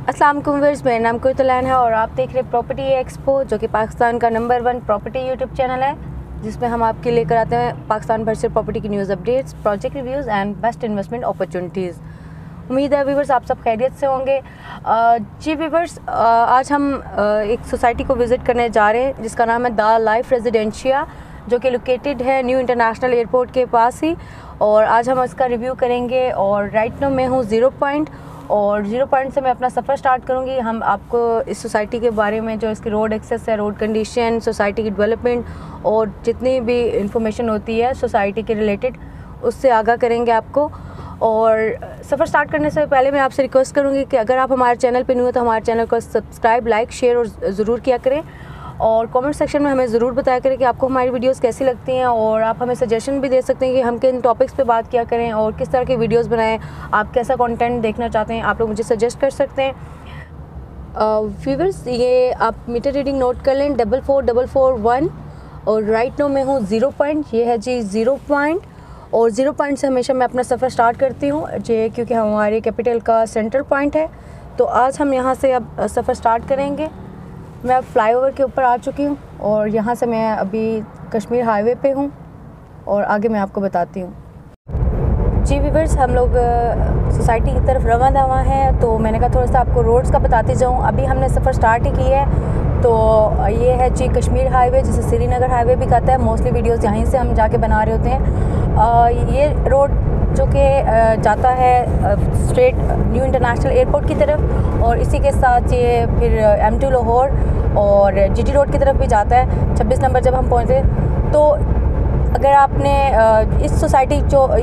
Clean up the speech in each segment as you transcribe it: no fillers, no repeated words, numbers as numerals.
अस्सलाम वालेकुम व्यूअर्स, मेरा नाम कुतलान है और आप देख रहे हैं प्रॉपर्टी एक्सपो, जो कि पाकिस्तान का नंबर 1 प्रॉपर्टी यूट्यूब चैनल है, जिसमें हम आपके लेकर आते हैं पाकिस्तान भर से प्रॉपर्टी की news updates, project reviews and best investment opportunities. उम्मीद है व्यूअर्स आप सब खैरियत से होंगे। जी व्यूअर्स, आज हम एक सोसाइटी को विज़िट करने जा रहे हैं जिसका नाम है द लाइफ रेजिडेंशिया, जो कि लोकेटेड है न्यू इंटरनेशनल एयरपोर्ट के पास ही। और आज हम इसका रिव्यू करेंगे। और राइट नाउ मैं हूँ 0 पॉइंट, और 0 पॉइंट से मैं अपना सफ़र स्टार्ट करूँगी। हम आपको इस सोसाइटी के बारे में, जो इसकी रोड एक्सेस है, रोड कंडीशन, सोसाइटी की डेवलपमेंट और जितनी भी इंफॉर्मेशन होती है सोसाइटी के रिलेटेड, उससे आगाह करेंगे आपको। और सफ़र स्टार्ट करने से पहले मैं आपसे रिक्वेस्ट करूँगी कि अगर आप हमारे चैनल पर न्यू हो तो हमारे चैनल को सब्सक्राइब, लाइक, शेयर और ज़रूर किया करें। और कमेंट सेक्शन में हमें ज़रूर बताया करें कि आपको हमारी वीडियोस कैसी लगती हैं, और आप हमें सजेशन भी दे सकते हैं कि हम किन टॉपिक्स पे बात किया करें और किस तरह की वीडियोस बनाएं। आप कैसा कंटेंट देखना चाहते हैं, आप लोग मुझे सजेस्ट कर सकते हैं। व्यूअर्स, ये आप मीटर रीडिंग नोट कर लें, 44441। और राइट नाउ मैं हूँ 0 पॉइंट, ये है जी 0 पॉइंट। और 0 पॉइंट से हमेशा मैं अपना सफ़र स्टार्ट करती हूँ जी, क्योंकि हमारी कैपिटल का सेंट्रल पॉइंट है। तो आज हम यहाँ से अब सफ़र स्टार्ट करेंगे। मैं अब फ्लाईओवर के ऊपर आ चुकी हूँ और यहाँ से मैं अभी कश्मीर हाईवे पे हूँ और आगे मैं आपको बताती हूँ। जी व्यूअर्स, हम लोग सोसाइटी की तरफ रवाना हुआ हैं, तो मैंने कहा थोड़ा सा आपको रोड्स का बताती जाऊँ। अभी हमने सफ़र स्टार्ट ही की है। तो ये है जी कश्मीर हाईवे, जिसे श्रीनगर हाईवे भी कहता है। मोस्टली वीडियोज़ यहीं से हम जाके बना रहे होते हैं। ये रोड जो कि जाता है स्ट्रेट न्यू इंटरनेशनल एयरपोर्ट की तरफ, और इसी के साथ ये फिर M2 लाहौर और GT रोड की तरफ भी जाता है। 26 नंबर जब हम पहुँचे, तो अगर आपने इस सोसाइटी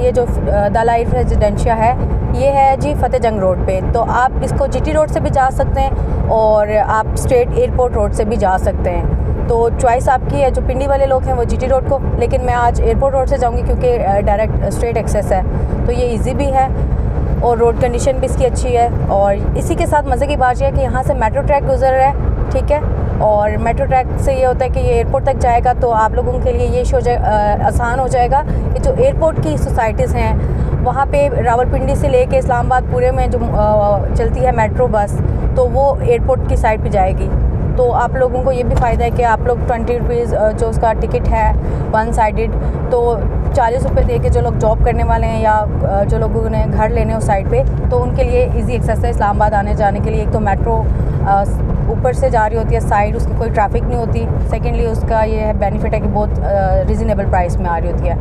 ये जो द लाइफ रेजिडेंशिया है, ये है जी फतेह जंग रोड पे। तो आप इसको GT रोड से भी जा सकते हैं और आप स्ट्रेट एयरपोर्ट रोड से भी जा सकते हैं। तो चॉइस आपकी है। जो पिंडी वाले लोग हैं वो GT रोड को, लेकिन मैं आज एयरपोर्ट रोड से जाऊंगी क्योंकि डायरेक्ट स्ट्रेट एक्सेस है, तो ये इजी भी है और रोड कंडीशन भी इसकी अच्छी है। और इसी के साथ मज़े की बात यह है कि यहाँ से मेट्रो ट्रैक गुजर रहा है, ठीक है। और मेट्रो ट्रैक से ये होता है कि ये एयरपोर्ट तक जाएगा, तो आप लोगों के लिए ये आसान हो जाएगा कि जो एयरपोर्ट की सोसाइटीज़ हैं वहाँ पे रावलपिंडी से लेके इस्लामाबाद पूरे में जो चलती है मेट्रो बस, तो वो एयरपोर्ट की साइड पे जाएगी। तो आप लोगों को ये भी फ़ायदा है कि आप लोग 20 रुपीज़ जो उसका टिकट है 1 साइडेड, तो 40 रुपये दे के जो लोग जॉब करने वाले हैं या जो लोगों ने घर लेने उस साइड पे, तो उनके लिए इजी एक्सेस है इस्लामाबाद आने जाने के लिए। एक तो मेट्रो ऊपर से जा रही होती है साइड, उसकी कोई ट्रैफिक नहीं होती। सेकेंडली उसका ये है बेनिफिट है कि बहुत रीज़नेबल प्राइस में आ रही होती है।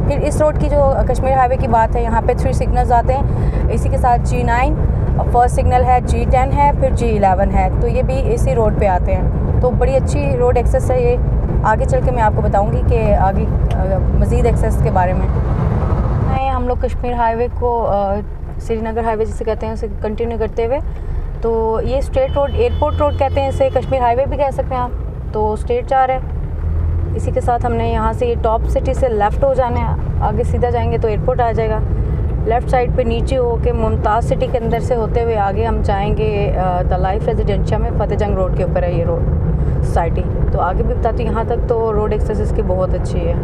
फिर इस रोड की जो कश्मीर हाईवे की बात है, यहाँ पे 3 सिग्नल्स आते हैं। इसी के साथ G9 फर्स्ट सिग्नल है, G10 है, फिर G11 है, तो ये भी इसी रोड पे आते हैं। तो बड़ी अच्छी रोड एक्सेस है ये। आगे चल के मैं आपको बताऊंगी कि आगे मज़ीद एक्सेस के बारे में। हम लोग कश्मीर हाईवे को श्रीनगर हाईवे जिसे कहते हैं उसे कंटिन्यू करते हुए, तो ये स्ट्रेट रोड, एयरपोर्ट रोड कहते हैं इसे, कश्मीर हाईवे भी कह सकते हैं आप। तो स्ट्रेट जा रहा है। इसी के साथ हमने यहाँ से ये टॉप सिटी से लेफ़्ट हो जाना है, आगे सीधा जाएंगे तो एयरपोर्ट आ जाएगा। लेफ़्ट साइड पे नीचे हो के मुमताज़ सिटी के अंदर से होते हुए आगे हम जाएंगे द लाइफ रेजिडेंशिया में। फतेह जंग रोड के ऊपर है ये रोड सोसाइटी। तो आगे भी बताती हूँ, यहाँ तक तो रोड एक्सेस इसकी बहुत अच्छी है।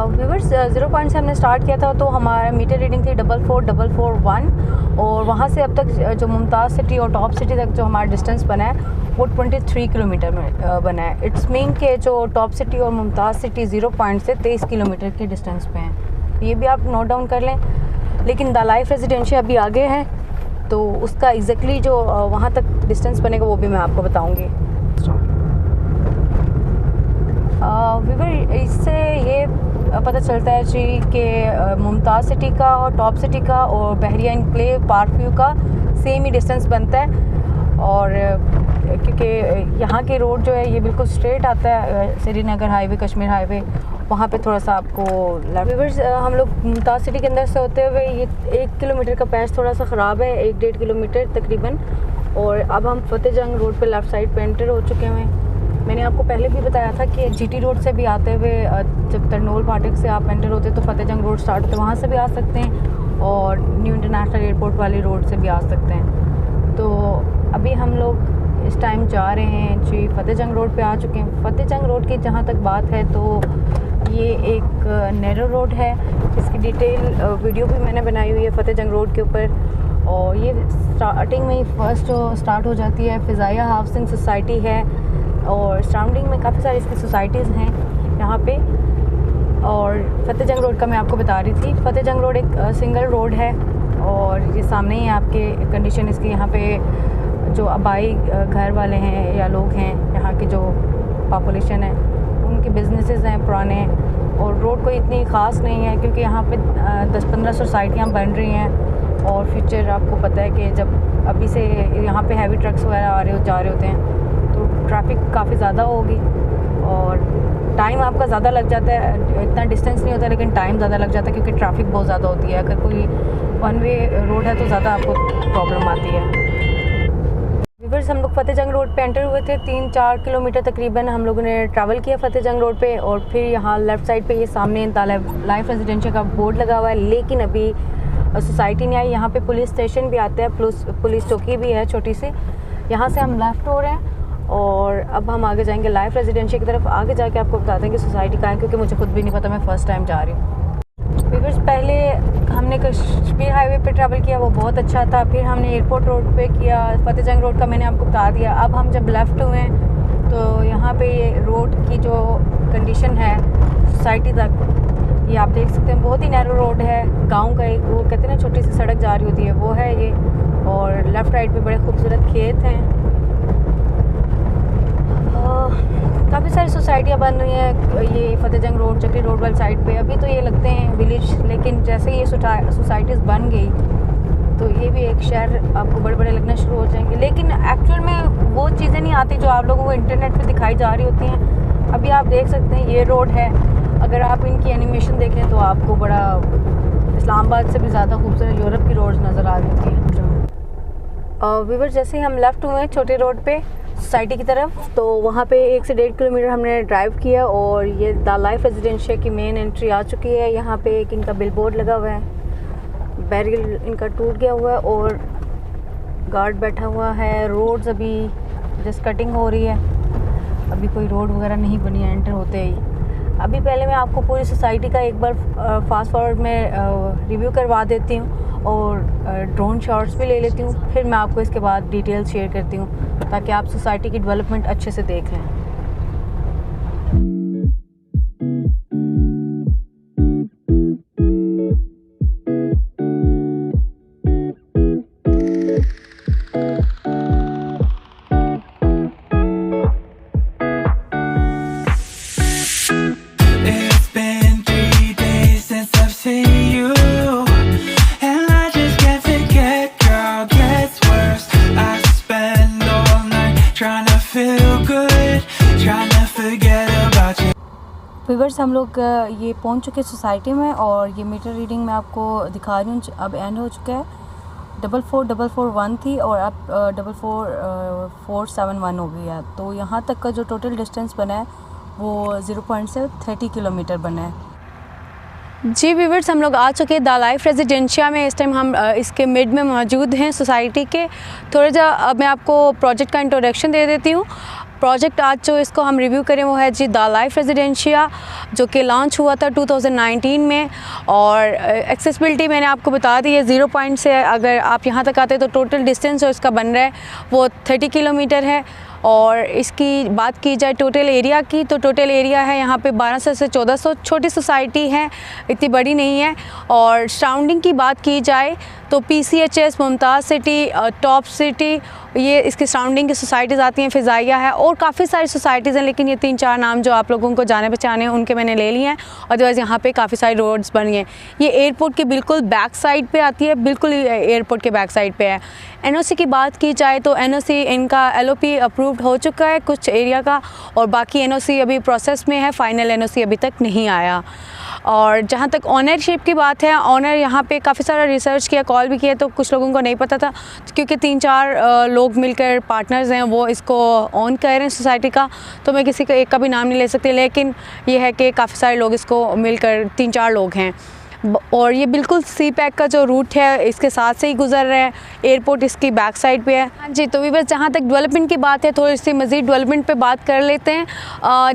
व्यूअर्स, 0 पॉइंट से हमने स्टार्ट किया था, तो हमारा मीटर रीडिंग थी 44441, और वहाँ से अब तक जो मुमताज़ सिटी और टॉप सिटी तक जो हमारा डिस्टेंस बना है वो 23 किलोमीटर में बना है। इट्स मीन के जो टॉप सिटी और मुमताज़ सिटी 0 पॉइंट से 23 किलोमीटर के डिस्टेंस पे हैं। ये भी आप नोट डाउन कर लें। लेकिन द लाइफ रेजिडेंशिया अभी आगे है, तो उसका एग्जैक्टली जो वहाँ तक डिस्टेंस बनेगा वो भी मैं आपको बताऊँगी। इससे ये पता चलता है जी कि मुमताज़ सिटी का और टॉप सिटी का और बहरिया इनक्लेव पार्क व्यू का सेम ही डिस्टेंस बनता है। और क्योंकि यहाँ की रोड जो है ये बिल्कुल स्ट्रेट आता है, श्रीनगर हाईवे, कश्मीर हाईवे, वहाँ पे थोड़ा सा आपको व्यूअर्स, हम लोग मुमताज़ सिटी के अंदर से होते हुए ये 1 किलोमीटर का पैच थोड़ा सा ख़राब है, 1-1.5 किलोमीटर तकरीबन। और अब हम फतेह जंग रोड पे लेफ़्ट साइड पे एंटर हो चुके हैं। मैंने आपको पहले भी बताया था कि GT रोड से भी आते हुए जब तरनोल फाटक से आप एंटर होते तो फतेह जंग रोड स्टार्ट होते, वहाँ से भी आ सकते हैं, और न्यू इंटरनेशनल एयरपोर्ट वाली रोड से भी आ सकते हैं। तो अभी हम लोग इस टाइम जा रहे हैं जी फतेह जंग रोड पे आ चुके हैं। फतेह जंग रोड की जहाँ तक बात है, तो ये एक नैरो रोड है, इसकी डिटेल वीडियो भी मैंने बनाई हुई है फतेह जंग रोड के ऊपर। और ये स्टार्टिंग में ही फर्स्ट जो स्टार्ट हो जाती है फ़िज़ाइया हाउसिंग सोसाइटी है, और सराउंडिंग में काफ़ी सारी इसकी सोसाइटीज़ हैं यहाँ पे। और फतेह जंग रोड का मैं आपको बता रही थी। फतेह जंग रोड एक सिंगल रोड है, और ये सामने ही आपके कंडीशन इसकी यहाँ पे जो आबाई घर वाले हैं या लोग हैं, यहाँ की जो पॉपुलेशन है, उनके बिजनेसेस हैं पुराने, और रोड कोई इतनी ख़ास नहीं है क्योंकि यहाँ पे 10-15 सोसाइटियाँ बन रही हैं। और फ्यूचर आपको पता है कि जब अभी से यहाँ पे हैवी ट्रक्स वगैरह आ रहे जा रहे होते हैं तो ट्रैफिक काफ़ी ज़्यादा होगी, और टाइम आपका ज़्यादा लग जाता है। इतना डिस्टेंस नहीं होता लेकिन टाइम ज़्यादा लग जाता है क्योंकि ट्रैफिक बहुत ज़्यादा होती है। अगर कोई वन वे रोड है तो ज़्यादा आपको प्रॉब्लम आती है। व्यूअर्स, हम लोग फतेह जंग रोड पे एंटर हुए थे। 3-4 किलोमीटर तकरीबन हम लोगों ने ट्रैवल किया फतेह जंग रोड पे, और फिर यहाँ लेफ़्ट साइड पे ये सामने लाइफ रेजिडेंशियल का बोर्ड लगा हुआ है, लेकिन अभी सोसाइटी नहीं आई। यहाँ पे पुलिस स्टेशन भी आता है, पुलिस चौकी भी है छोटी सी। यहाँ से हम लेफ़्ट हो रहे हैं और अब हम आगे जाएंगे लाइफ रेजिडेंशियल की तरफ। आगे जाके आपको बताते हैं कि सोसाइटी कहाँ है, क्योंकि मुझे खुद भी नहीं पता, मैं फ़र्स्ट टाइम जा रही हूँ। व्यूअर्स, पहले हमने कश्मीर हाईवे पे ट्रैवल किया, वो बहुत अच्छा था। फिर हमने एयरपोर्ट रोड पे किया। फतेह जंग रोड का मैंने आपको बता दिया। अब हम जब लेफ़्ट हुए हैं तो यहाँ पे रोड की जो कंडीशन है सोसाइटी तक, ये आप देख सकते हैं, बहुत ही नैरो रोड है। गांव का एक वो कहते हैं ना छोटी सी सड़क जा रही होती है, वो है ये। और लेफ़्ट राइट पे बड़े खूबसूरत खेत हैं। काफ़ी सारी सोसाइटियाँ बन रही हैं ये फतेह जंग रोड, चक्री रोड वाली साइड पे। अभी तो ये लगते हैं विलेज, लेकिन जैसे ये सोसाइटीज़ बन गई तो ये भी एक शहर आपको बड़े बड़े लगना शुरू हो जाएंगे। लेकिन एक्चुअल में वो चीज़ें नहीं आती जो आप लोगों को इंटरनेट पे दिखाई जा रही होती हैं। अभी आप देख सकते हैं ये रोड है, अगर आप इनकी एनिमेशन देखें तो आपको बड़ा इस्लामाबाद से भी ज़्यादा खूबसूरत यूरोप की रोड्स नज़र आ रही होती हैं। व्यूअर्स, जैसे ही हम लेफ़्ट हुए छोटे रोड पे सोसाइटी की तरफ, तो वहाँ पे 1 से 1.5 किलोमीटर हमने ड्राइव किया और ये द लाइफ रेजिडेंशियल की मेन एंट्री आ चुकी है। यहाँ पे एक इनका बिल बोर्ड लगा हुआ है, बैरियल इनका टूट गया हुआ है और गार्ड बैठा हुआ है। रोड्स अभी जस्ट कटिंग हो रही है, अभी कोई रोड वगैरह नहीं बनी है एंटर होते ही। अभी पहले मैं आपको पूरी सोसाइटी का एक बार फास्ट फॉरवर्ड में रिव्यू करवा देती हूँ और ड्रोन शॉट्स भी ले लेती हूँ, फिर मैं आपको इसके बाद डिटेल्स शेयर करती हूँ ताकि आप सोसाइटी की डेवलपमेंट अच्छे से देख लें। व्यूअर्स, हम लोग ये पहुंच चुके सोसाइटी में और ये मीटर रीडिंग मैं आपको दिखा रही हूँ। अब एंड हो चुका है। 44441 थी और अब 44471 हो गई है। तो यहाँ तक का जो टोटल डिस्टेंस बना है वो 0 से 30 किलोमीटर बना है। जी व्यूअर्स, हम लोग आ चुके हैं द लाइफ रेजिडेंशिया में। इस टाइम हम इसके मिड में मौजूद हैं सोसाइटी के। थोड़ा सा मैं आपको प्रोजेक्ट का इंट्रोडक्शन दे देती हूँ। प्रोजेक्ट आज जो इसको हम रिव्यू करें वो है जी द लाइफ रेजिडेंशिया, जो कि लॉन्च हुआ था 2019 में। और एक्सेसिबिलिटी मैंने आपको बता दी है, 0 पॉइंट से अगर आप यहाँ तक आते हैं तो टोटल डिस्टेंस जो इसका बन रहा है वो 30 किलोमीटर है। और इसकी बात की जाए टोटल एरिया की, तो टोटल एरिया है यहाँ पे 1200 से 1400। छोटी सोसाइटी है, इतनी बड़ी नहीं है। और सराउंडिंग की बात की जाए तो PCHS, Mumtaz city, top city, ये इसकी सराउंडिंग की सोसाइटीज़ आती हैं। फ़िज़ाइया है और काफ़ी सारी सोसाइटीज़ हैं, लेकिन ये 3-4 नाम जो आप लोगों को जाने पहचाने हैं उनके मैंने ले लिए हैं। अदरवाइज़ यहाँ पे काफ़ी सारी रोड्स बनी हैं। ये एयरपोर्ट के बिल्कुल बैक साइड पे आती है, बिल्कुल एयरपोर्ट के बैक साइड पे है। NOC की बात की जाए तो NOC इनका LOP अप्रूव्ड हो चुका है कुछ एरिया का, और बाकी NOC अभी प्रोसेस में है, फाइनल NOC अभी तक नहीं आया। और जहाँ तक ऑनरशिप की बात है, ऑनर यहाँ पे काफ़ी सारा रिसर्च किया, कॉल भी किया, तो कुछ लोगों को नहीं पता था क्योंकि 3-4 लोग मिलकर पार्टनर्स हैं, वो इसको ऑन कर रहे हैं सोसाइटी का। तो मैं किसी का एक का भी नाम नहीं ले सकती, लेकिन ये है कि काफ़ी सारे लोग इसको मिलकर 3-4 लोग हैं। और ये बिल्कुल सी पैक का जो रूट है इसके साथ से ही गुजर रहे हैं। एयरपोर्ट इसकी बैक साइड पे है। हाँ जी, तो भी बस जहाँ तक डेवलपमेंट की बात है, थोड़ी सी मज़ीद डेवलपमेंट पे बात कर लेते हैं।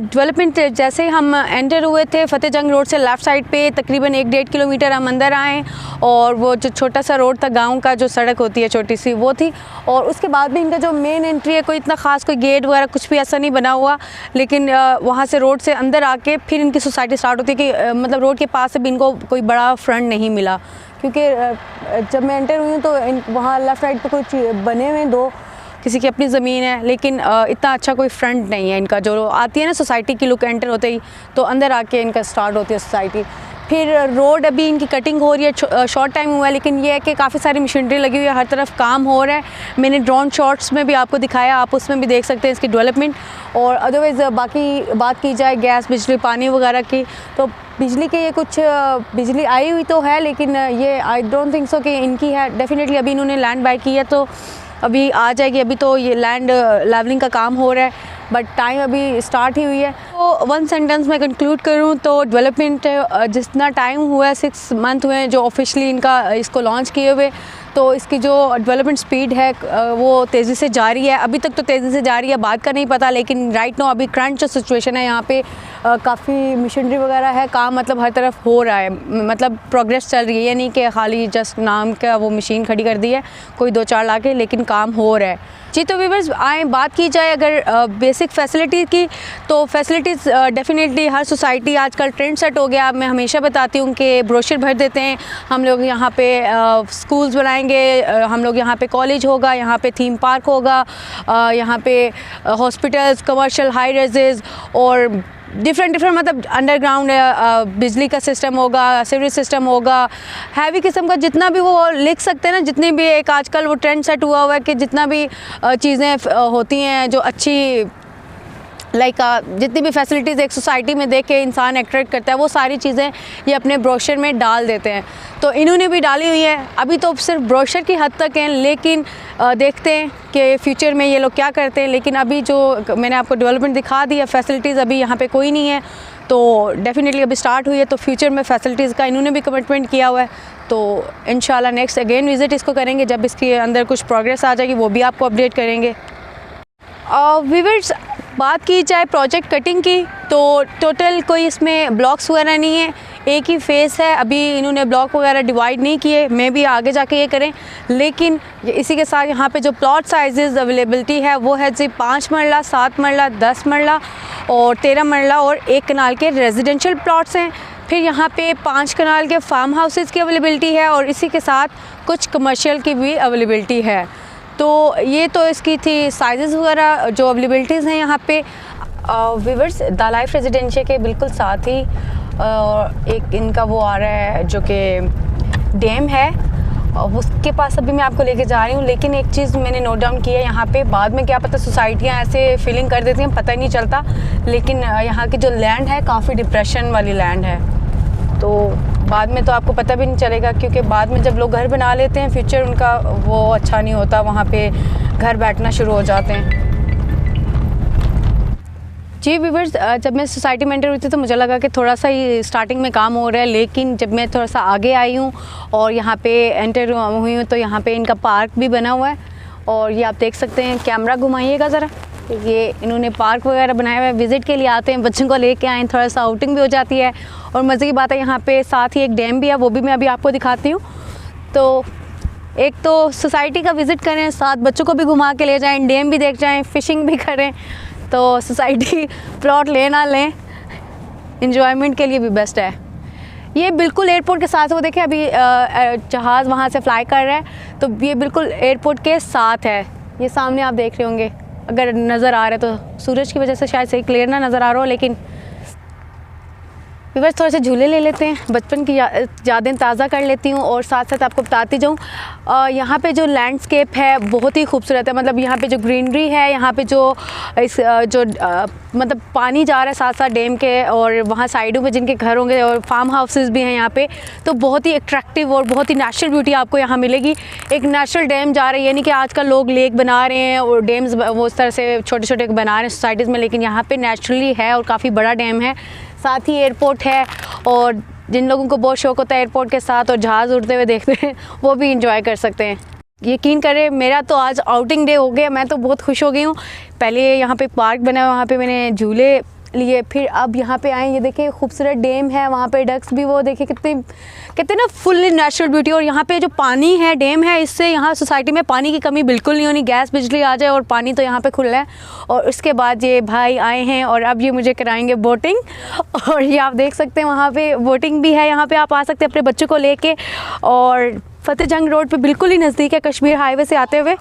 डेवलपमेंट जैसे हम एंटर हुए थे फतेह जंग रोड से लेफ़्ट साइड पे तकरीबन 1-1.5 किलोमीटर हम अंदर आए और वो जो छोटा सा रोड था गाँव का, जो सड़क होती है छोटी सी, वो थी। और उसके बाद भी इनका जो मेन एंट्री है कोई इतना ख़ास कोई गेट वगैरह कुछ भी ऐसा नहीं बना हुआ, लेकिन वहाँ से रोड से अंदर आके फिर इनकी सोसाइटी स्टार्ट होती है कि मतलब रोड के पास से भी इनको कोई बड़ा फ्रंट नहीं मिला, क्योंकि जब मैं एंटर हुई हूँ तो वहाँ लेफ़्ट साइड पे कुछ बने हुए 2 किसी की अपनी ज़मीन है, लेकिन इतना अच्छा कोई फ्रंट नहीं है इनका। जो आती है ना सोसाइटी की लुक एंटर होते ही, तो अंदर आके इनका स्टार्ट होती है सोसाइटी। फिर रोड अभी इनकी कटिंग हो रही है, शॉर्ट टाइम हुआ है, लेकिन ये है कि काफ़ी सारी मशीनरी लगी हुई है, हर तरफ काम हो रहा है। मैंने ड्रोन शॉट्स में भी आपको दिखाया, आप उसमें भी देख सकते हैं इसकी डेवलपमेंट। और अदरवाइज़ बाकी बात की जाए गैस, बिजली, पानी वगैरह की, तो बिजली के ये कुछ बिजली आई हुई तो है, लेकिन ये आई डोंट थिंक सो कि इनकी है। डेफिनेटली अभी इन्होंने लैंड बाय की है तो अभी आ जाएगी। अभी तो ये लैंड लेवलिंग का काम हो रहा है, बट टाइम अभी स्टार्ट ही हुई है। तो 1 सेंटेंस में कंक्लूड करूँ तो डेवलपमेंट जितना टाइम हुआ है, 6 मंथ हुए हैं जो ऑफिशियली इनका इसको लॉन्च किए हुए, तो इसकी जो डेवलपमेंट स्पीड है वो तेज़ी से जारी है। अभी तक तो तेज़ी से जारी है, बात का नहीं पता, लेकिन राइट नो अभी करंट जो सिचुएशन है यहाँ पे काफ़ी मशीनरी वगैरह है, काम मतलब हर तरफ हो रहा है, मतलब प्रोग्रेस चल रही है। ये नहीं कि खाली जस्ट नाम का वो मशीन खड़ी कर दी है कोई 2-4 ला के, लेकिन काम हो रहा है। जी, तो व्यूअर्स आए बात की जाए अगर बेसिक फैसिलिटी की, तो फैसिलिटीज़ डेफिनेटली हर सोसाइटी आजकल ट्रेंड सेट हो गया। मैं हमेशा बताती हूँ कि ब्रोशर भर देते हैं हम लोग, यहाँ पे स्कूल्स बनाएंगे, हम लोग यहाँ पे कॉलेज होगा, यहाँ पे थीम पार्क होगा, यहाँ पे हॉस्पिटल्स, कमर्शियल हाई रेजेस और डिफरेंट मतलब अंडरग्राउंड बिजली का सिस्टम होगा, सीवरेज सिस्टम होगा, हैवी किस्म का जितना भी वो लिख सकते हैं ना, जितनी भी एक आजकल वो ट्रेंड सेट हुआ है कि जितना भी चीज़ें होती हैं जो अच्छी लाइक जितनी भी फैसिलिटीज़ एक सोसाइटी में देख के इंसान अट्रैक्ट करता है, वो सारी चीज़ें ये अपने ब्रोशर में डाल देते हैं। तो इन्होंने भी डाली हुई है। अभी तो सिर्फ ब्रोशर की हद तक हैं, लेकिन देखते हैं कि फ्यूचर में ये लोग क्या करते हैं। लेकिन अभी जो मैंने आपको डेवलपमेंट दिखा दी है, फैसिलिटीज़ अभी यहाँ पे कोई नहीं है, तो डेफिनेटली अभी स्टार्ट हुई है, तो फ्यूचर में फैसिलिटीज़ का इन्होंने भी कमिटमेंट किया हुआ है। तो इंशाल्लाह नेक्स्ट अगेन विज़िट इसको करेंगे, जब इसके अंदर कुछ प्रोग्रेस आ जाएगी वो भी आपको अपडेट करेंगे। व्यूअर्स बात की जाए प्रोजेक्ट कटिंग की, तो टोटल कोई इसमें ब्लॉक्स वगैरह नहीं है, एक ही फेस है। अभी इन्होंने ब्लॉक वगैरह डिवाइड नहीं किए, मैं भी आगे जाके ये करें। लेकिन इसी के साथ यहाँ पे जो प्लॉट साइजेस अवेलेबिलिटी है वो है जी 5 मरला, 7 मरला, 10 मरला और 13 मरला और 1 कनाल के रेजिडेंशियल प्लॉट्स हैं। फिर यहाँ पे 5 कनाल के फार्म हाउसेस की अवेलेबिलिटी है और इसी के साथ कुछ कमर्शियल की भी अवेलेबिलिटी है। तो ये तो इसकी थी साइज़ वगैरह जो अवेलेबिलिटीज़ हैं यहाँ पे। व्यूअर्स द लाइफ रेजिडेंशियल के बिल्कुल साथ ही एक इनका वो आ रहा है जो कि डैम है, उसके पास अभी मैं आपको लेके जा रही हूँ। लेकिन एक चीज़ मैंने नोट डाउन की है यहाँ पे, बाद में क्या पता सोसाइटियाँ ऐसे फीलिंग कर देती हैं, पता ही नहीं चलता। लेकिन यहाँ की जो लैंड है काफ़ी डिप्रेशन वाली लैंड है, तो बाद में तो आपको पता भी नहीं चलेगा, क्योंकि बाद में जब लोग घर बना लेते हैं फ्यूचर उनका वो अच्छा नहीं होता, वहाँ पे घर बैठना शुरू हो जाते हैं। जी व्यूअर्स, जब मैं सोसाइटी में एंटर हुई थी तो मुझे लगा कि थोड़ा सा ही स्टार्टिंग में काम हो रहा है, लेकिन जब मैं थोड़ा सा आगे आई हूँ और यहाँ पे एंटर हुई हूँ तो यहाँ पे इनका पार्क भी बना हुआ है। और ये आप देख सकते हैं, कैमरा घुमाइएगा ज़रा, ये इन्होंने पार्क वगैरह बनाया हुआ है। विज़िट के लिए आते हैं, बच्चों को लेके आएँ, थोड़ा सा आउटिंग भी हो जाती है। और मज़े की बात है यहाँ पे साथ ही एक डैम भी है, वो भी मैं अभी आपको दिखाती हूँ। तो एक तो सोसाइटी का विज़िट करें, साथ बच्चों को भी घुमा के ले जाएँ, डैम भी देख जाएँ, फ़िशिंग भी करें, तो सोसाइटी प्लॉट लें ना लें, एंजॉयमेंट के लिए भी बेस्ट है। ये बिल्कुल एयरपोर्ट के साथ, वो देखें अभी जहाज़ वहाँ से फ्लाई कर रहा है, तो ये बिल्कुल एयरपोर्ट के साथ है। ये सामने आप देख रहे होंगे, अगर नज़र आ रहा है तो सूरज की वजह से शायद सही क्लियर ना नज़र आ रहा हो, लेकिन व्यूअर्स थोड़े से झूले ले लेते हैं, बचपन की यादें ताज़ा कर लेती हूँ। और साथ साथ आपको बताती जाऊँ, यहाँ पे जो लैंडस्केप है बहुत ही खूबसूरत है। मतलब यहाँ पे जो ग्रीनरी है, यहाँ पे जो मतलब पानी जा रहा है साथ साथ डैम के, और वहाँ साइडों में जिनके घर होंगे और फार्म हाउसेस भी हैं यहाँ पे, तो बहुत ही अट्रैक्टिव और बहुत ही नेचुरल ब्यूटी आपको यहाँ मिलेगी। एक नेचुरल डैम जा रहा है, यानी कि आजकल लोग लेक बना रहे हैं और डैम्स वो उस तरह से छोटे छोटे बना रहे हैं सोसाइटीज़ में, लेकिन यहाँ पर नेचुरली है और काफ़ी बड़ा डैम है। साथ ही एयरपोर्ट है और जिन लोगों को बहुत शौक़ होता है एयरपोर्ट के साथ और जहाज़ उड़ते हुए देखते हैं वो भी इंजॉय कर सकते हैं। यकीन करें मेरा तो आज आउटिंग डे हो गया, मैं तो बहुत खुश हो गई हूँ। पहले यहाँ पे पार्क बना हुआ, वहाँ पे मैंने झूले लिए, फिर अब यहाँ पे आए, ये देखिए खूबसूरत डैम है, वहाँ पे डक्स भी वो देखिए कितने ना फुल्ली नेचुरल ब्यूटी। और यहाँ पे जो पानी है, डैम है, इससे यहाँ सोसाइटी में पानी की कमी बिल्कुल नहीं होनी, गैस बिजली आ जाए और पानी तो यहाँ पे खुला है। और उसके बाद ये भाई आए हैं और अब ये मुझे कराएंगे बोटिंग, और ये आप देख सकते हैं वहाँ पे बोटिंग भी है, यहाँ पे आप आ सकते हैं अपने बच्चों को लेके। और फतेह जंग रोड पे बिल्कुल ही नज़दीक है कश्मीर हाईवे से आते हुए।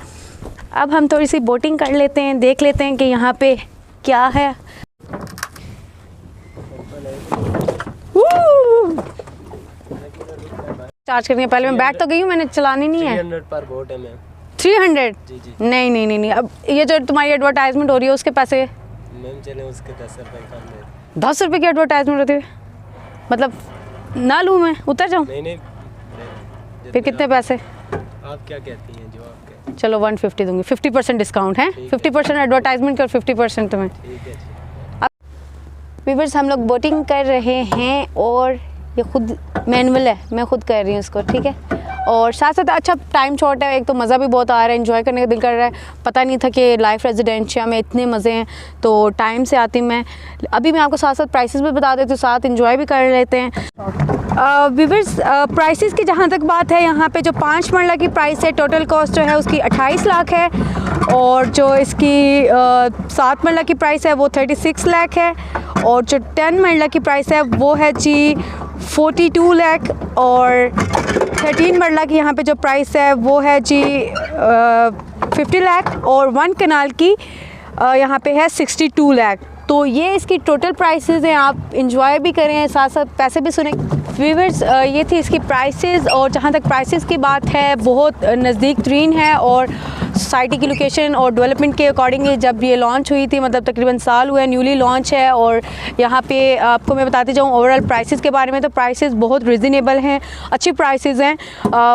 अब हम थोड़ी सी बोटिंग कर लेते हैं, देख लेते हैं कि यहाँ पे क्या है। चार्ज करने पहले मैं बैठ तो गई हूँ, मैंने चलानी नहीं है। 300 पर बोट है मैम। 300? जी जी। नहीं नहीं नहीं नहीं, अब ये जो तुम्हारी एडवर्टाइजमेंट हो रही है उसके पैसे मैम चले उसके 10 रुपये कम है। 10 रुपये की एडवर्टाइजमेंट होती है, मतलब ना लूँ मैं, उतर जाऊँ? नहीं फिर कितने पैसे आप क्या कहती हैं जो आप कहते चलो 150 दूंगी, 50% डिस्काउंट है, 50% एडवर्टाइजमेंट का और 50% तुम्हें। ठीक है जी। व्यूअर्स हम लोग बोटिंग कर रहे हैं और ये खुद मैनुअल है, मैं खुद कर रही हूँ इसको, ठीक है। और साथ साथ अच्छा टाइम शॉर्ट है, एक तो मज़ा भी बहुत आ रहा है, एंजॉय करने का दिल कर रहा है। पता नहीं था कि लाइफ रेजिडेंशिया में इतने मज़े हैं, तो टाइम से आती मैं। अभी मैं आपको साथ साथ प्राइसेस भी बता देती हूँ, साथ एंजॉय भी कर लेते हैं। व्यूअर्स प्राइसेस की जहाँ तक बात है, यहाँ पे जो 5 मरला की प्राइस है, टोटल कॉस्ट जो है उसकी 28 लाख है। और जो इसकी 7 मरला की प्राइस है वो 36 लाख है। और जो 10 मरला की प्राइस है वो है जी 42 लाख। और 13 मरला की यहाँ पे जो प्राइस है वो है जी 50 लाख। और 1 कनाल की यहाँ पे है 62 लाख। तो ये इसकी टोटल प्राइसेस हैं, आप इंजॉय भी करें, साथ साथ पैसे भी सुने। व्यूअर्स ये थी इसकी प्राइसेस। और जहाँ तक प्राइसेस की बात है, बहुत नज़दीक तरीन है और सोसाइटी की लोकेशन और डेवलपमेंट के अकॉर्डिंगली जब ये लॉन्च हुई थी, मतलब तकरीबन साल हुआ है, न्यूली लॉन्च है। और यहाँ पे आपको मैं बताती जाऊँ ओवरऑल प्राइसेस के बारे में, तो प्राइसेस बहुत रिजनेबल हैं, अच्छी प्राइसेस हैं,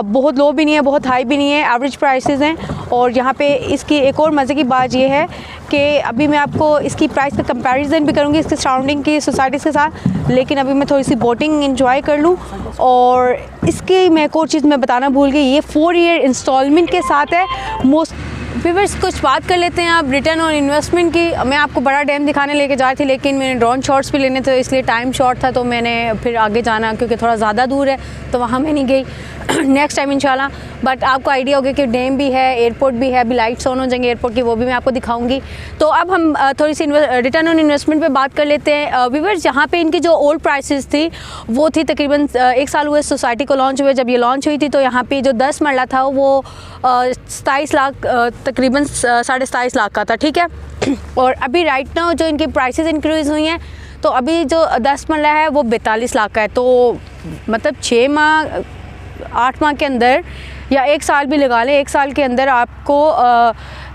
बहुत लो भी नहीं है, बहुत हाई भी नहीं है, एवरेज प्राइसेस हैं। और यहाँ पे इसकी एक और मज़े की बात ये है कि अभी मैं आपको इसकी प्राइस का कंपैरिजन भी करूँगी इसके सराउंडिंग की सोसाइटीज़ के साथ, लेकिन अभी मैं थोड़ी सी बोटिंग इंजॉय कर लूँ। और इसकी मैं एक और चीज़ मैं बताना भूल गई, ये 4 ईयर इंस्टॉलमेंट के साथ है। मोस्ट व्यूअर्स कुछ बात कर लेते हैं आप रिटर्न और इन्वेस्टमेंट की। मैं आपको बड़ा डैम दिखाने लेके जा रही थी, लेकिन मैंने ड्रोन शॉट्स भी लेने थे, इसलिए टाइम शॉर्ट था, तो मैंने फिर आगे जाना क्योंकि थोड़ा ज़्यादा दूर है, तो वहाँ मैं नहीं गई। नेक्स्ट टाइम इंशाल्लाह। बट आपको आइडिया होगा कि डैम भी है, एयरपोर्ट भी है, अभी लाइट्स ऑन हो जाएंगे एयरपोर्ट की, वो भी मैं आपको दिखाऊंगी। तो अब हम थोड़ी सी रिटर्न ऑन इन्वेस्टमेंट पे बात कर लेते हैं। व्यूअर्स यहाँ पे इनकी जो ओल्ड प्राइसेस थी वो थी तकरीबन 1 साल हुए सोसाइटी को लॉन्च हुए। जब ये लॉन्च हुई थी तो यहाँ पे जो 10 मरला था वो 27 लाख तकरीबन 27.5 लाख का था, ठीक है। और अभी राइट नाउ जो इनकी प्राइसेस इंक्रीज़ हुई हैं, तो अभी जो 10 मरला है वो 42 लाख का है। तो मतलब 6 माह 8 माह के अंदर या 1 साल भी लगा लें, 1 साल के अंदर आपको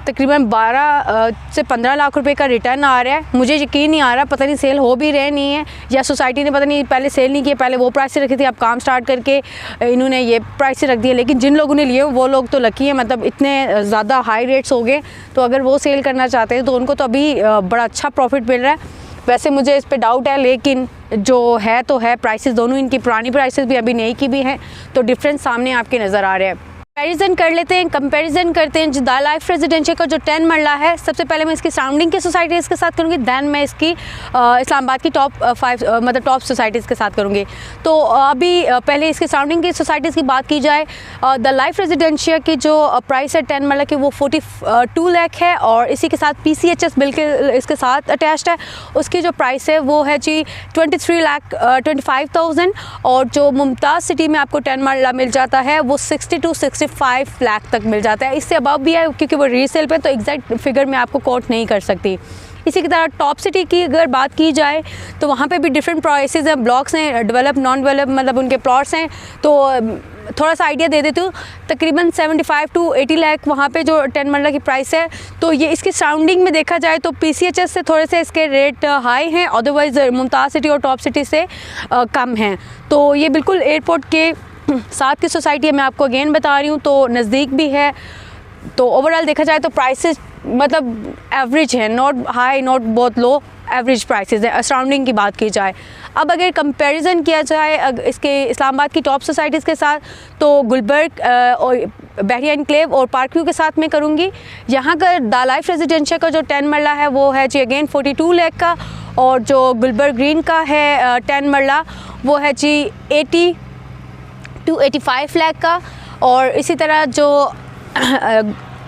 तकरीबन 12 से 15 लाख रुपए का रिटर्न आ रहा है। मुझे यकीन नहीं आ रहा, पता नहीं सेल हो भी रहे नहीं है, या सोसाइटी ने पता नहीं पहले सेल नहीं किया, पहले वो प्राइस से रखी थी, अब काम स्टार्ट करके इन्होंने ये प्राइस से रख दिया। लेकिन जिन लोगों ने लिए वो लोग तो लकी हैं, मतलब इतने ज़्यादा हाई रेट्स हो गए, तो अगर वो सेल करना चाहते हैं तो उनको तो अभी बड़ा अच्छा प्रॉफिट मिल रहा है। वैसे मुझे इस पे डाउट है, लेकिन जो है तो है, प्राइसेस दोनों इनकी पुरानी प्राइसेस भी अभी नई की भी हैं, तो डिफरेंस सामने आपके नज़र आ रहे हैं। कंपैरिजन कर लेते हैं, कंपैरिजन करते हैं द लाइफ रेजिडेंशियल का जो 10 मरला है। सबसे पहले मैं इसकी सराउंडिंग की सोसाइटीज़ के साथ करूँगी, दैन मैं इसकी इस्लामाबाद की टॉप 5 मतलब टॉप सोसाइटीज़ के साथ करूँगी। तो अभी पहले इसकी सराउंडिंग की सोसाइटीज़ की बात की जाए, द लाइफ रेजिडेंशियल की जो प्राइस है 10 मरला की वो 42 लाख है। और इसी के साथ PCHS बिल्कुल इसके साथ अटैच्ड है, उसकी जो प्राइस है वो है जी 23,25,000। और जो मुमताज़ सिटी में आपको 10 मरला मिल जाता है वो 60 to 65 लाख तक मिल जाता है। इससे अबव भी है क्योंकि वो रीसेल पे, तो एग्जैक्ट फिगर मैं आपको कोट नहीं कर सकती। इसी की तरह टॉप सिटी की अगर बात की जाए तो वहाँ पे भी डिफरेंट प्राइसेस हैं, ब्लॉक्स हैं, डेवलप नॉन डेवलप मतलब उनके प्लॉट्स हैं। तो थोड़ा सा आइडिया दे देती हूँ, तकरीबन 75 to 80 लाख वहाँ पे जो 10 मरला की प्राइस है। तो ये इसकी सराउंडिंग में देखा जाए तो PCHS से थोड़े से इसके रेट हाई हैं, अदरवाइज़ मुमताज़ सिटी और टॉप सिटी से कम हैं। तो ये बिल्कुल एयरपोर्ट के साथ की सोसाइटी है, मैं आपको अगेन बता रही हूँ, तो नज़दीक भी है। तो ओवरऑल देखा जाए तो प्राइसेस मतलब एवरेज है, नॉट हाई नॉट बहुत लो, एवरेज प्राइसेस है सराउंडिंग की बात की जाए। अब अगर कंपैरिजन किया जाए इसके इस्लामाबाद की टॉप सोसाइटीज़ के साथ, तो गुलबर्ग और बहरिया एनक्लेव और पार्क व्यू के साथ में करूँगी। यहाँ का द लाइफ रेजिडेंशियल का जो 10 मरला है वो है जी अगेन 42 लाख का, और जो गुलबर्ग ग्रीन का है 10 मरला वो है जी 80 to 85 लाख का। और इसी तरह जो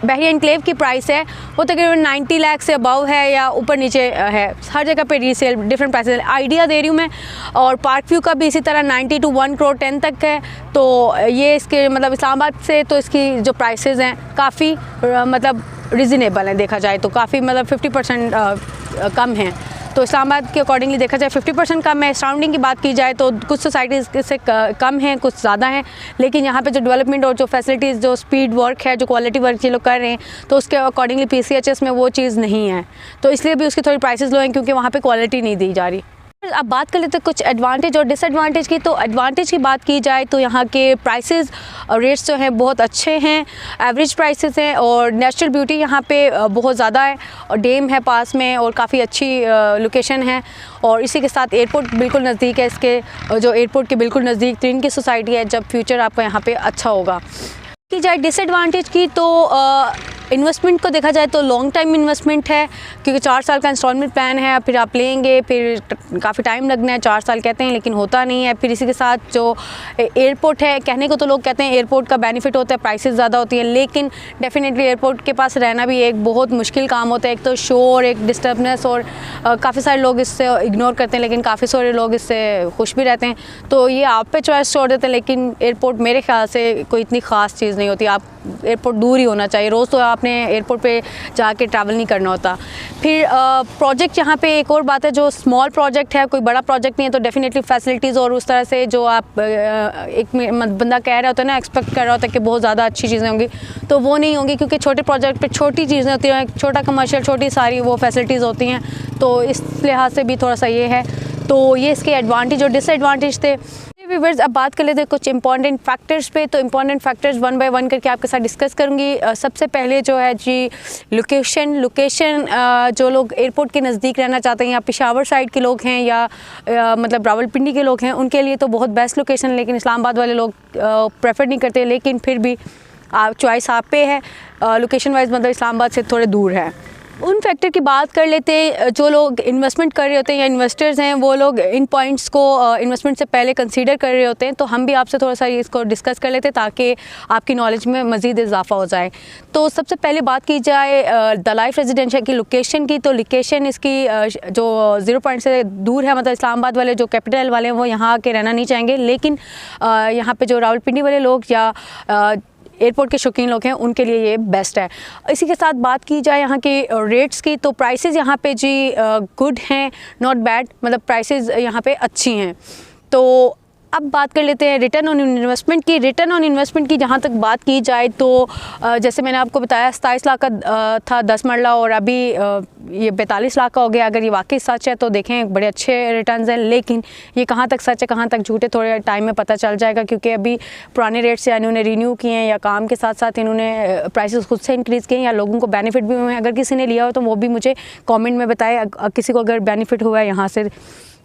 बहरिया एनक्लेव की प्राइस है वो तकरीबन 90 लाख से अबव है या ऊपर नीचे है, हर जगह पे रीसेल डिफरेंट प्राइसेस आइडिया दे रही हूँ मैं। और पार्क व्यू का भी इसी तरह 90 to 1 करोड़ 10 तक है। तो ये इसके मतलब इस्लामाबाद से तो इसकी जो प्राइसेस हैं काफ़ी मतलब रिजनेबल हैं, देखा जाए तो काफ़ी मतलब 50% कम हैं। तो इस्लामाबाद के अकॉर्डिंगली देखा जाए 50% कम है। सराउंडिंग की बात की जाए तो कुछ सोसाइटीज़ से कम हैं, कुछ ज़्यादा हैं, लेकिन यहाँ पे जो डेवलपमेंट और जो फैसिलिटीज़, जो स्पीड वर्क है, जो क्वालिटी वर्क ये लोग कर रहे हैं, तो उसके अकॉर्डिंगली PCHS में वो चीज़ नहीं है, तो इसलिए भी उसकी थोड़ी प्राइसेस लो हैं, क्योंकि वहाँ पर क्वालिटी नहीं दी जा रही। अब बात कर लेते हैं कुछ एडवांटेज और डिसएडवांटेज की। तो एडवांटेज की बात की जाए तो यहाँ के प्राइसेस रेट्स जो हैं बहुत अच्छे हैं, एवरेज प्राइसेस हैं, और नेचुरल ब्यूटी यहाँ पे बहुत ज़्यादा है, और डैम है पास में और काफ़ी अच्छी लोकेशन है। और इसी के साथ एयरपोर्ट बिल्कुल नज़दीक है, इसके जो एयरपोर्ट के बिल्कुल नज़दीक तरीन की सोसाइटी है, जब फ्यूचर आपका यहाँ पर अच्छा होगा। की जाए डिसएडवांटेज की तो इन्वेस्टमेंट को देखा जाए तो लॉन्ग टाइम इन्वेस्टमेंट है, क्योंकि 4 साल का इंस्टॉलमेंट प्लान है, फिर आप लेंगे, फिर काफ़ी टाइम लगना है, 4 साल कहते हैं लेकिन होता नहीं है। फिर इसी के साथ जो एयरपोर्ट है, कहने को तो लोग कहते हैं एयरपोर्ट का बेनिफिट होता है, प्राइसेस ज़्यादा होती है, लेकिन डेफिनेटली एयरपोर्ट के पास रहना भी एक बहुत मुश्किल काम होता है। एक तो शोर, एक डिस्टर्बनेस, और काफ़ी सारे लोग इससे इग्नोर करते हैं, लेकिन काफ़ी सारे लोग इससे खुश भी रहते हैं। तो ये आप पे चॉइस छोड़ देते हैं, लेकिन एयरपोर्ट मेरे ख्याल से कोई इतनी ख़ास चीज़ नहीं होती। आप एयरपोर्ट दूर ही होना चाहिए, रोज़ तो आपने एयरपोर्ट पे जाके ट्रैवल नहीं करना होता। फिर प्रोजेक्ट यहाँ पे एक और बात है, जो स्मॉल प्रोजेक्ट है, कोई बड़ा प्रोजेक्ट नहीं है, तो डेफिनेटली फैसिलिटीज़ और उस तरह से जो आप एक बंदा कह रहा होता है ना, एक्सपेक्ट कर रहा होता है कि बहुत ज़्यादा अच्छी चीज़ें होंगी, तो वो नहीं होंगी, क्योंकि छोटे प्रोजेक्ट पे छोटी चीज़ें होती हैं, छोटा कमर्शियल, छोटी सारी वो फैसिलिटीज़ होती हैं। तो इस लिहाज से भी थोड़ा सा ये है। तो ये इसके एडवांटेज और डिसएडवांटेज थे। व्यूअर्स, अब बात कर लेते हैं कुछ इंपॉर्टेंट फैक्टर्स पे। तो इंपॉर्टेंट फैक्टर्स 1 बाय 1 करके आपके साथ डिस्कस करूँगी। सबसे पहले जो है जी लोकेशन। जो लोग एयरपोर्ट के नज़दीक रहना चाहते हैं, या पेशावर साइड के लोग हैं, या मतलब रावलपिंडी के लोग हैं, उनके लिए तो बहुत बेस्ट लोकेशन, लेकिन इस्लामाबाद वाले लोग प्रेफर नहीं करते, लेकिन फिर भी चॉइस आप पे है। लोकेशन वाइज मतलब इस्लामाबाद से थोड़े दूर है। उन फैक्टर की बात कर लेते हैं, जो लोग इन्वेस्टमेंट कर रहे होते हैं या इन्वेस्टर्स हैं, वो लोग इन पॉइंट्स को इन्वेस्टमेंट से पहले कंसीडर कर रहे होते हैं। तो हम भी आपसे थोड़ा सा इसको डिस्कस कर लेते हैं, ताकि आपकी नॉलेज में मज़ीद इजाफा हो जाए। तो सबसे पहले बात की जाए द लाइफ रेजिडेंशियल की लोकेशन की। तो लोकेशन इसकी जो 0 पॉइंट से दूर है, मतलब इस्लामाबाद वाले जो कैपिटल वाले हैं वो यहाँ आके रहना नहीं चाहेंगे, लेकिन यहाँ पर जो रावलपिंडी वाले लोग या एयरपोर्ट के शौकीन लोग हैं, उनके लिए ये बेस्ट है। इसी के साथ बात की जाए यहाँ के रेट्स की, तो प्राइसेस यहाँ पे जी गुड हैं, नॉट बैड, मतलब प्राइसेस यहाँ पे अच्छी हैं। तो अब बात कर लेते हैं रिटर्न ऑन इन्वेस्टमेंट की। रिटर्न ऑन इन्वेस्टमेंट की जहाँ तक बात की जाए तो जैसे मैंने आपको बताया 27 लाख का था 10 मरला, और अभी ये 42 लाख का हो गया। अगर ये वाकई सच है तो देखें बड़े अच्छे रिटर्न्स हैं, लेकिन ये कहाँ तक सच है कहाँ तक झूठ है थोड़े टाइम में पता चल जाएगा, क्योंकि अभी पुराने रेट से इन्होंने रिन्यू किए हैं, या काम के साथ साथ इन्होंने प्राइसेस खुद से इंक्रीज़ किए हैं, या लोगों को बेनिफिट भी हुए हैं। अगर किसी ने लिया हो तो वो भी मुझे कॉमेंट में बताए, किसी को अगर बेनिफिट हुआ है यहाँ से।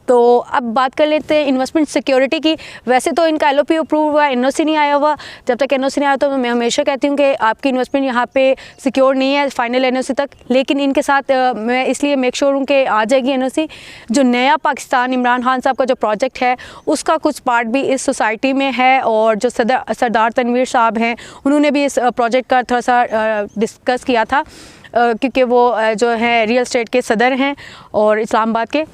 तो अब बात कर लेते हैं इन्वेस्टमेंट सिक्योरिटी की। वैसे तो इनका LOP अप्रूव हुआ, NOC नहीं आया हुआ। जब तक NOC नहीं आया तो मैं हमेशा कहती हूँ कि आपकी इन्वेस्टमेंट यहाँ पे सिक्योर नहीं है फाइनल NOC तक, लेकिन इनके साथ मैं इसलिए मेक श्योर हूँ कि आ जाएगी NOC। जो नया पाकिस्तान इमरान खान साहब का जो प्रोजेक्ट है, उसका कुछ पार्ट भी इस सोसाइटी में है, और जो सरदार तनवीर साहब हैं, उन्होंने भी इस प्रोजेक्ट का थोड़ा सा डिस्कस किया था, क्योंकि वो जो है रियल एस्टेट के सदर हैं और इस्लामाबाद के,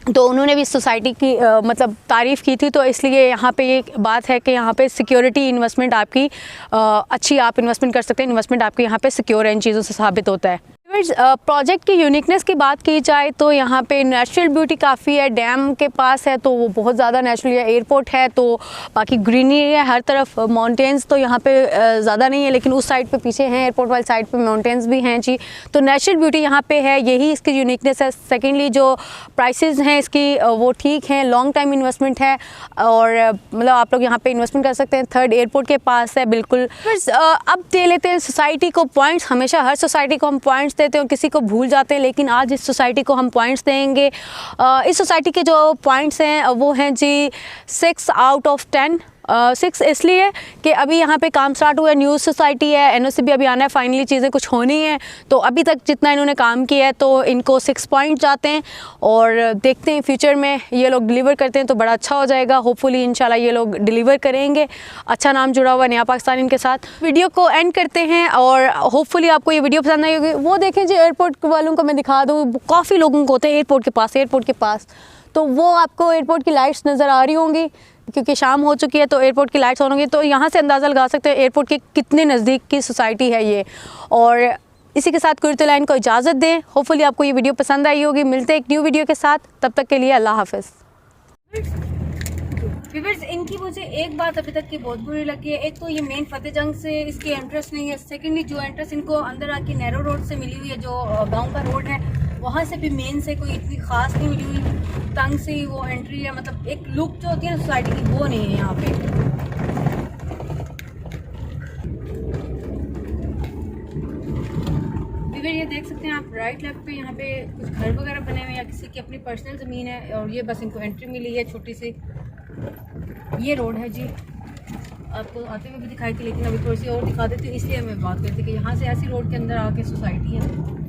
तो उन्होंने भी इस सोसाइटी की मतलब तारीफ़ की थी। तो इसलिए यहाँ पे ये बात है कि यहाँ पे सिक्योरिटी इन्वेस्टमेंट आपकी अच्छी, आप इन्वेस्टमेंट कर सकते हैं, इन्वेस्टमेंट आपकी यहाँ पे सिक्योर है, इन चीज़ों से साबित होता है। प्रोजेक्ट की यूनिकनेस की बात की जाए तो यहाँ पे नेचुरल ब्यूटी काफ़ी है, डैम के पास है तो वो बहुत ज़्यादा नेचुरल है, एयरपोर्ट है तो बाकी ग्रीनरी है हर तरफ, माउंटेन्स तो यहाँ पे ज़्यादा नहीं है लेकिन उस साइड पे पीछे हैं, एयरपोर्ट वाली साइड पे माउंटेन्स भी हैं जी। तो नेचुरल ब्यूटी यहाँ पे है, यही इसकी यूनिकनेस है। सेकेंडली जो प्राइसेस हैं इसकी वो ठीक हैं, लॉन्ग टाइम इन्वेस्टमेंट है और मतलब आप लोग यहाँ पे इन्वेस्टमेंट कर सकते हैं। थर्ड एयरपोर्ट के पास है बिल्कुल। अब दे लेते हैं सोसाइटी को पॉइंट्स, हमेशा हर सोसाइटी को हम पॉइंट्स देते हैं और किसी को भूल जाते हैं, लेकिन आज इस सोसाइटी को हम पॉइंट्स देंगे। इस सोसाइटी के जो पॉइंट्स हैं वो हैं जी 6 आउट ऑफ 10। 6 इसलिए कि अभी यहाँ पे काम स्टार्ट हुआ है, न्यूज़ सोसाइटी है, एनओसी भी अभी आना है, फाइनली चीज़ें कुछ होनी है, तो अभी तक जितना इन्होंने काम किया है तो इनको 6 पॉइंट जाते हैं और देखते हैं फ्यूचर में ये लोग डिलीवर करते हैं तो बड़ा अच्छा हो जाएगा। होपफुली इंशाल्लाह ये लोग डिलीवर करेंगे, अच्छा नाम जुड़ा हुआ नया पाकिस्तान इनके साथ। वीडियो को एंड करते हैं और होपफुली आपको ये वीडियो पसंद आई होगी। वो देखें जी, एयरपोर्ट वालों को मैं दिखा दूँ, काफ़ी लोगों को होते हैं एयरपोर्ट के पास, तो वो आपको एयरपोर्ट की लाइट्स नज़र आ रही होंगी क्योंकि शाम हो चुकी है तो एयरपोर्ट की लाइट्स ऑन होंगी, तो यहाँ से अंदाज़ा लगा सकते हैं एयरपोर्ट के कितने नज़दीक की सोसाइटी है ये। और इसी के साथ कुर्ते लाइन को इजाज़त दें। होपफुली आपको ये वीडियो पसंद आई होगी। मिलते हैं एक न्यू वीडियो के साथ, तब तक के लिए अल्लाह हाफ़िज़। व्यूअर्स, इनकी मुझे एक बात अभी तक की बहुत बुरी लगी है। एक तो ये मेन फतेह जंग से इसकी एंट्रेंस नहीं है, सेकेंडली जो एंट्रेंस इनको अंदर आके नैरो रोड से मिली हुई है, जो गांव का रोड है वहाँ से भी मेन से कोई इतनी खास नहीं मिली हुई, तंग से वो एंट्री है, मतलब एक लुक जो होती है ना सोसाइटी की वो नहीं है यहाँ पे। व्यूअर ये देख सकते हैं आप राइट लेफ्ट पे यहाँ पे कुछ घर वगैरह बने हुए हैं या किसी की अपनी पर्सनल ज़मीन है और ये बस इनको एंट्री मिली है छोटी सी। ये रोड है जी, आपको आते हुए भी दिखाई थी लेकिन अभी थोड़ी सी और दिखा देती हूँ, इसलिए मैं बात करती कि यहाँ से ऐसी रोड के अंदर आके सोसाइटी है।